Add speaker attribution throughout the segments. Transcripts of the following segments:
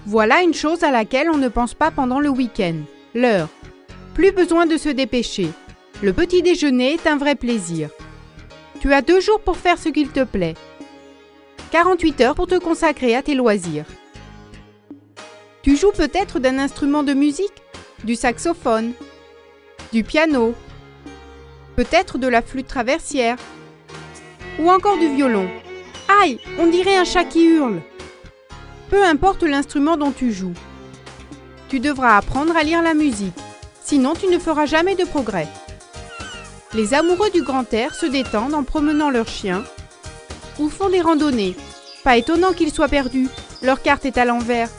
Speaker 1: Voilà une chose à laquelle on ne pense pas pendant le week-end, l'heure. Plus besoin de se dépêcher. Le petit déjeuner est un vrai plaisir. Tu as 2 jours pour faire ce qu'il te plaît. 48 heures pour te consacrer à tes loisirs. Tu joues peut-être d'un instrument de musique, du saxophone, du piano, peut-être de la flûte traversière, ou encore du violon. Aïe, on dirait un chat qui hurle. Peu importe l'instrument dont tu joues. Tu devras apprendre à lire la musique, sinon tu ne feras jamais de progrès. Les amoureux du grand air se détendent en promenant leurs chiens ou font des randonnées. Pas étonnant qu'ils soient perdus, leur carte est à l'envers.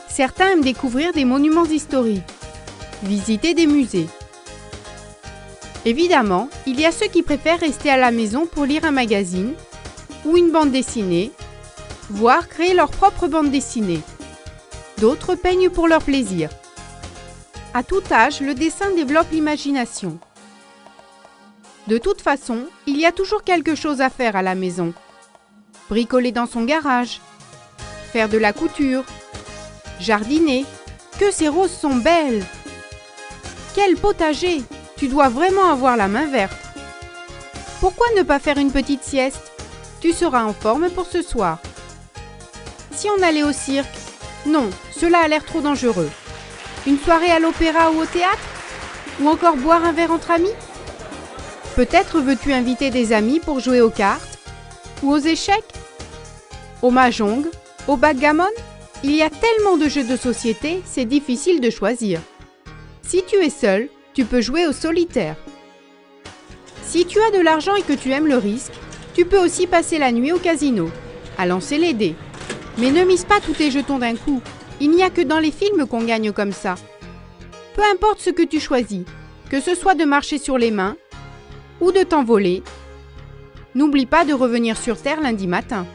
Speaker 1: Certains aiment découvrir des monuments historiques, visiter des musées. Évidemment, il y a ceux qui préfèrent rester à la maison pour lire un magazine ou une bande dessinée, voire créer leur propre bande dessinée. D'autres peignent pour leur plaisir. À tout âge, le dessin développe l'imagination. De toute façon, il y a toujours quelque chose à faire à la maison. Bricoler dans son garage, faire de la couture, jardiner. Que ces roses sont belles! Quel potager! Tu dois vraiment avoir la main verte. Pourquoi ne pas faire une petite sieste? Tu seras en forme pour ce soir. Si on allait au cirque? Non, cela a l'air trop dangereux. Une soirée à l'opéra ou au théâtre? Ou encore boire un verre entre amis? Peut-être veux-tu inviter des amis pour jouer aux cartes? Ou aux échecs? Au mahjong? Au backgammon? Il y a tellement de jeux de société, c'est difficile de choisir. Si tu es seul, tu peux jouer au solitaire. Si tu as de l'argent et que tu aimes le risque, tu peux aussi passer la nuit au casino, à lancer les dés. Mais ne mise pas tous tes jetons d'un coup. Il n'y a que dans les films qu'on gagne comme ça. Peu importe ce que tu choisis, que ce soit de marcher sur les mains ou de t'envoler, n'oublie pas de revenir sur Terre lundi matin.